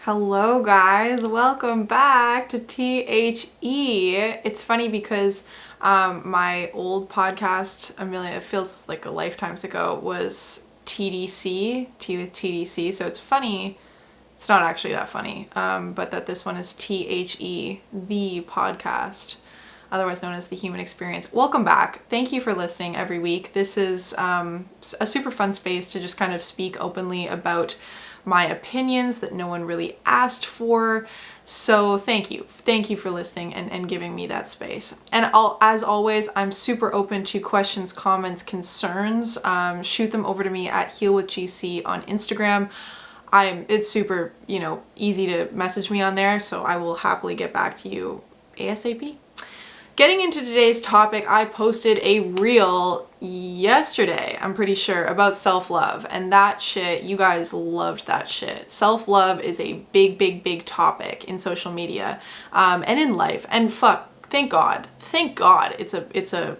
Hello guys, welcome back to T.H.E. It's funny because my old podcast, it feels like a lifetimes ago, was TDC, T with TDC, so it's funny, it's not actually that funny, but that this one is T.H.E, the podcast, otherwise known as the human experience. Welcome back. Thank you for listening every week. This is a super fun space to just kind of speak openly about my opinions that no one really asked for. So thank you. Thank you for listening and giving me that space. And as always, I'm super open to questions, comments, concerns. Shoot them over to me at healwithgc on Instagram. It's super, easy to message me on there, so I will happily get back to you ASAP. Getting into today's topic, I posted a reel yesterday, I'm pretty sure, about self-love. And that shit, you guys loved that shit. Self-love is a big, big, big topic in social media and in life. And thank God it's a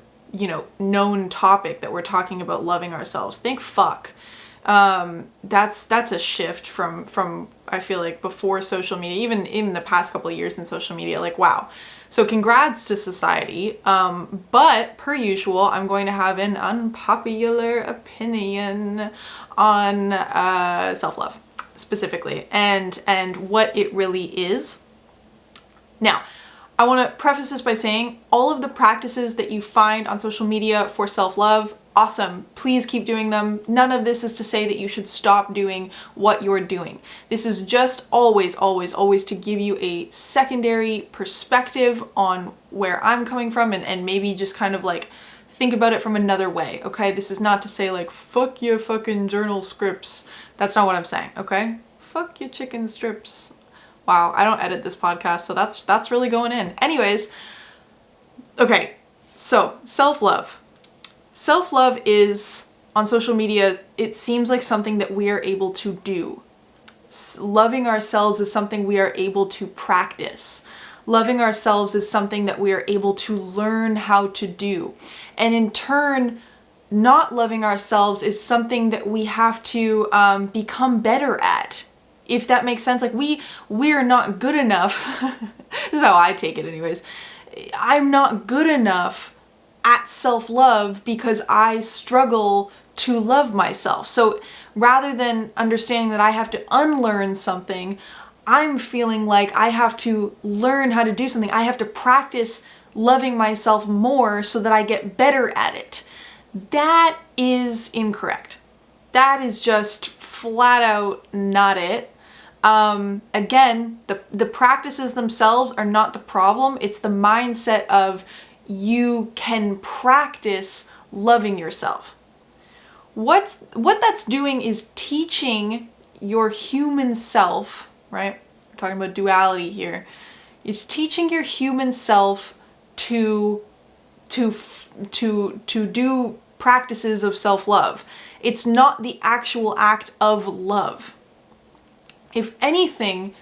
known topic that we're talking about loving ourselves. Thank fuck. That's a shift from I feel like before social media, even in the past couple of years in social media, like wow. So congrats to society. But per usual, I'm going to have an unpopular opinion on self-love specifically and what it really is. Now, I want to preface this by saying all of the practices that you find on social media for self-love, awesome. Please keep doing them. None of this is to say that you should stop doing what you're doing. This is just always to give you a secondary perspective on where I'm coming from and maybe just kind of like think about it from another way, okay? This is not to say like, fuck your fucking journal scripts. That's not what I'm saying, okay? Fuck your chicken strips. Wow, I don't edit this podcast, so that's really going in. Anyways, okay, so self-love. Self-love is, on social media, it seems like something that we are able to do. Loving ourselves is something we are able to practice. Loving ourselves is something that we are able to learn how to do. And in turn, not loving ourselves is something that we have to become better at. If that makes sense, like we're not good enough. This is how I take it anyways. I'm not good enough at self-love because I struggle to love myself. So rather than understanding that I have to unlearn something, I'm feeling like I have to learn how to do something. I have to practice loving myself more so that I get better at it. That is incorrect. That is just flat out not it. Again, the practices themselves are not the problem. It's the mindset of you can practice loving yourself. What that's doing is teaching your human self, right? We're talking about duality here. It's teaching your human self to do practices of self-love. It's not the actual act of love. If anything,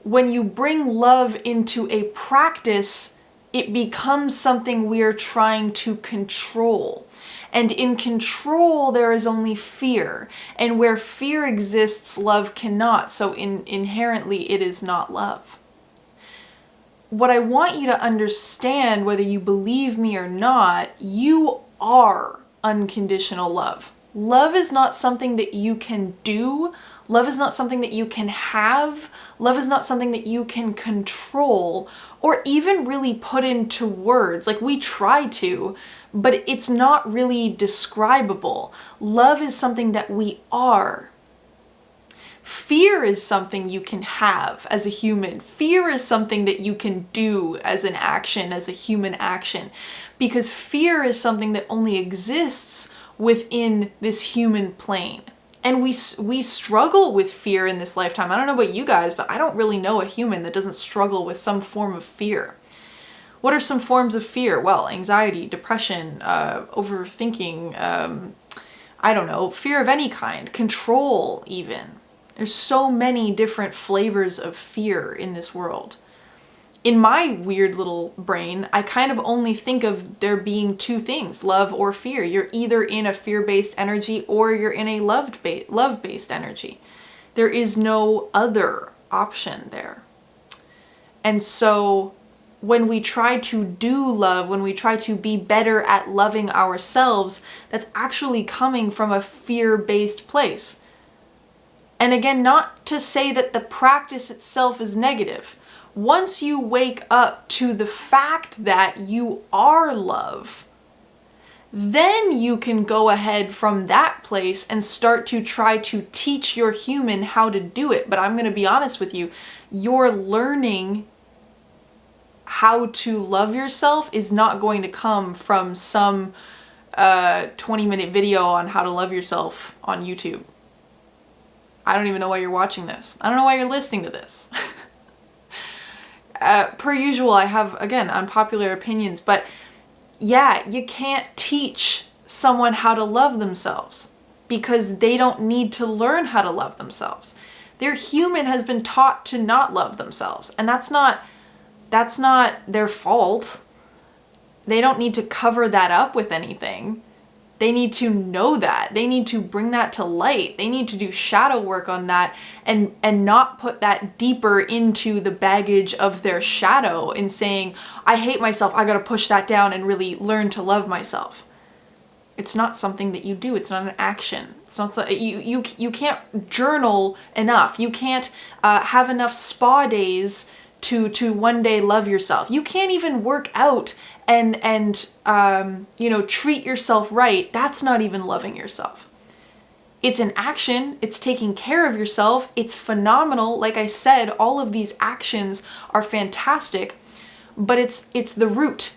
when you bring love into a practice, it becomes something we are trying to control. And in control, there is only fear. And where fear exists, love cannot. So inherently, it is not love. What I want you to understand, whether you believe me or not, you are unconditional love. Love is not something that you can do. Love is not something that you can have. Love is not something that you can control or even really put into words. Like we try to, but it's not really describable. Love is something that we are. Fear is something you can have as a human. Fear is something that you can do as an action, as a human action, because fear is something that only exists within this human plane. And we struggle with fear in this lifetime. I don't know about you guys, but I don't really know a human that doesn't struggle with some form of fear. What are some forms of fear? Well, anxiety, depression, overthinking, I don't know, fear of any kind, control even. There's so many different flavors of fear in this world. In my weird little brain, I kind of only think of there being two things, love or fear. You're either in a fear-based energy or you're in a love-based energy. There is no other. option there. And so when we try to do love, when we try to be better at loving ourselves, that's actually coming from a fear-based place. And again, not to say that the practice itself is negative. Once you wake up to the fact that you are love, then you can go ahead from that place and start to try to teach your human how to do it. But I'm going to be honest with you, your learning how to love yourself is not going to come from some 20-minute video on how to love yourself on YouTube. I don't even know why you're watching this. I don't know why you're listening to this. Per usual, I have, again, unpopular opinions, but yeah, you can't teach someone how to love themselves because they don't need to learn how to love themselves. Their human has been taught to not love themselves, and that's not their fault. They don't need to cover that up with anything. They need to know that. They need to bring that to light. They need to do shadow work on that and not put that deeper into the baggage of their shadow and saying, I hate myself, I gotta push that down and really learn to love myself. It's not something that you do. It's not an action. It's not you can't journal enough. You can't have enough spa days to one day love yourself. You can't even work out and treat yourself right. That's not even loving yourself. It's an action. It's taking care of yourself. It's phenomenal. Like I said, all of these actions are fantastic, but it's the root.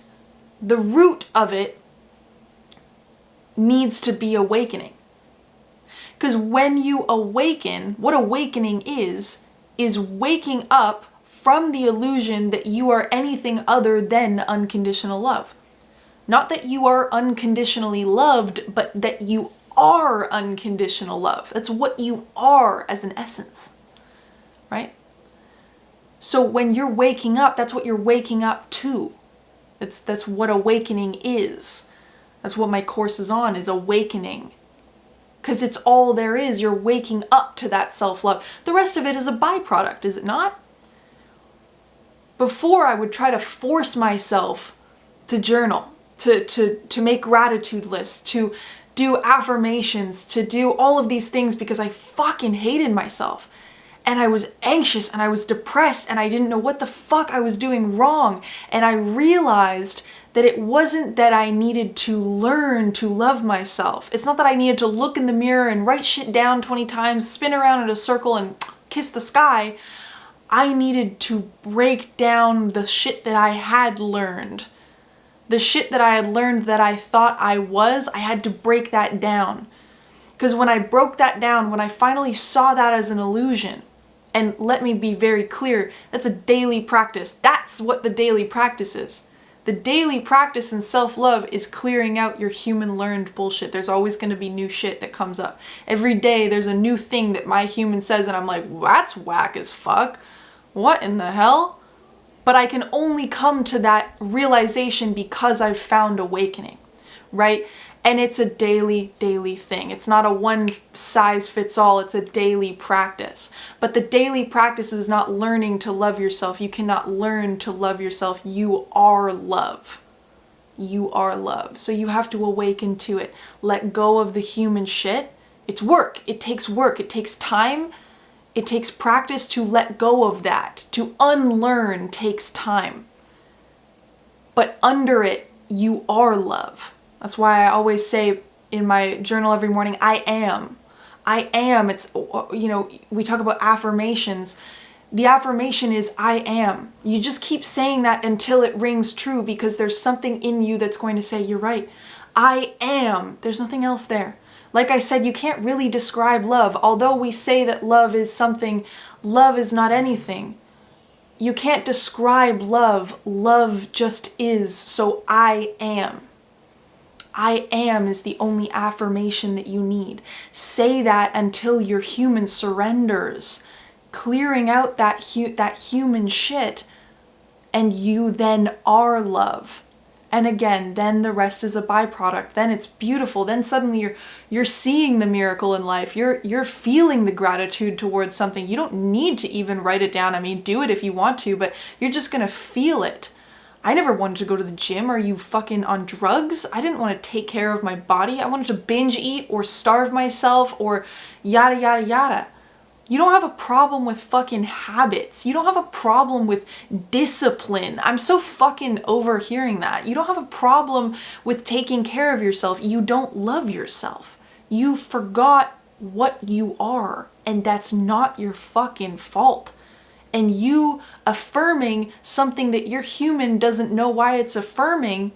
The root of it needs to be awakening. Because when you awaken, what awakening is waking up from the illusion that you are anything other than unconditional love. Not that you are unconditionally loved, but that you are unconditional love. That's what you are as an essence, right? So when you're waking up, that's what you're waking up to. That's what awakening is. That's what my course is on, is awakening. Because it's all there is. You're waking up to that self-love. The rest of it is a byproduct, is it not? Before, I would try to force myself to journal, to make gratitude lists, to do affirmations, to do all of these things because I fucking hated myself. And I was anxious and I was depressed and I didn't know what the fuck I was doing wrong. And I realized that it wasn't that I needed to learn to love myself. It's not that I needed to look in the mirror and write shit down 20 times, spin around in a circle and kiss the sky. I needed to break down the shit that I had learned. The shit that I had learned that I thought I was, I had to break that down. Because when I broke that down, when I finally saw that as an illusion, and let me be very clear, that's a daily practice. That's what the daily practice is. The daily practice in self-love is clearing out your human learned bullshit. There's always going to be new shit that comes up. Every day there's a new thing that my human says and I'm like, well, that's whack as fuck. What in the hell? But I can only come to that realization because I've found awakening, right? And it's a daily thing. It's not a one size fits all. It's a daily practice. But the daily practice is not learning to love yourself. You cannot learn to love yourself. You are love. You are love. So you have to awaken to it. Let go of the human shit. It's work. It takes work. It takes time. It takes practice to let go of that. To unlearn takes time. But under it, you are love. That's why I always say in my journal every morning, I am. I am. It's, we talk about affirmations. The affirmation is I am. You just keep saying that until it rings true because there's something in you that's going to say, you're right. I am. There's nothing else there. Like I said, you can't really describe love. Although we say that love is something, love is not anything. You can't describe love. Love just is. So I am. I am is the only affirmation that you need. Say that until your human surrenders, clearing out that human shit, and you then are love. And again, then the rest is a byproduct. Then it's beautiful. Then suddenly you're seeing the miracle in life. You're feeling the gratitude towards something. You don't need to even write it down. I mean, do it if you want to, but you're just gonna feel it. I never wanted to go to the gym. Are you fucking on drugs? I didn't want to take care of my body. I wanted to binge eat or starve myself or yada yada yada. You don't have a problem with fucking habits. You don't have a problem with discipline. I'm so fucking overhearing that. You don't have a problem with taking care of yourself. You don't love yourself. You forgot what you are, and that's not your fucking fault. And you affirming something that your human doesn't know why it's affirming,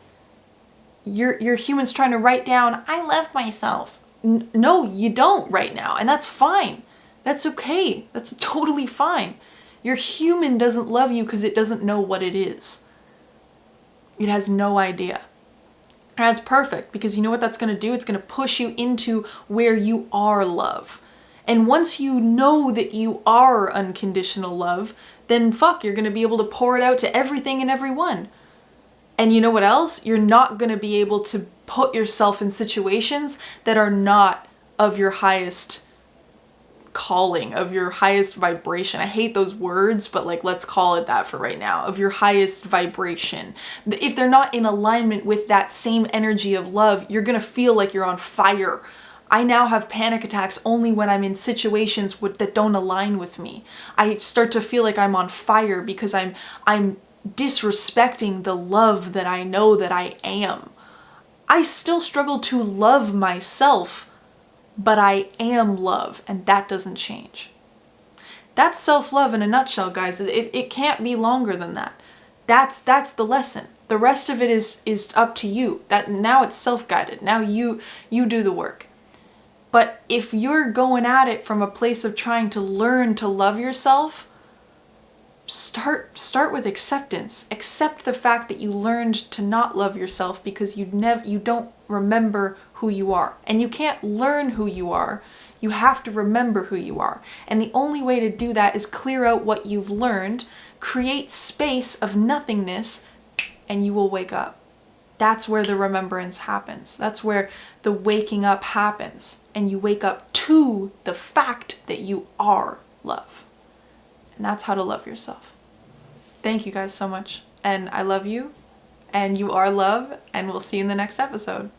your human's trying to write down, I love myself. No, you don't right now, and that's fine. That's okay. That's totally fine. Your human doesn't love you because it doesn't know what it is. It has no idea. And that's perfect, because you know what that's going to do? It's going to push you into where you are love. And once you know that you are unconditional love, then fuck, you're going to be able to pour it out to everything and everyone. And you know what else? You're not going to be able to put yourself in situations that are not of your highest calling, of your highest vibration. I hate those words, but like, let's call it that for right now. Of your highest vibration. If they're not in alignment with that same energy of love, you're going to feel like you're on fire. I now have panic attacks only when I'm in situations that don't align with me. I start to feel like I'm on fire because I'm disrespecting the love that I know that I am. I still struggle to love myself, but I am love, and that doesn't change. That's self-love in a nutshell, guys. It can't be longer than that. That's the lesson. The rest of it is up to you. That now it's self-guided. Now you do the work. But if you're going at it from a place of trying to learn to love yourself, start with acceptance. Accept the fact that you learned to not love yourself because you don't remember who you are. And you can't learn who you are. You have to remember who you are. And the only way to do that is clear out what you've learned, create space of nothingness, and you will wake up. That's where the remembrance happens. That's where the waking up happens. And you wake up to the fact that you are love. And that's how to love yourself. Thank you guys so much. And I love you. And you are love. And we'll see you in the next episode.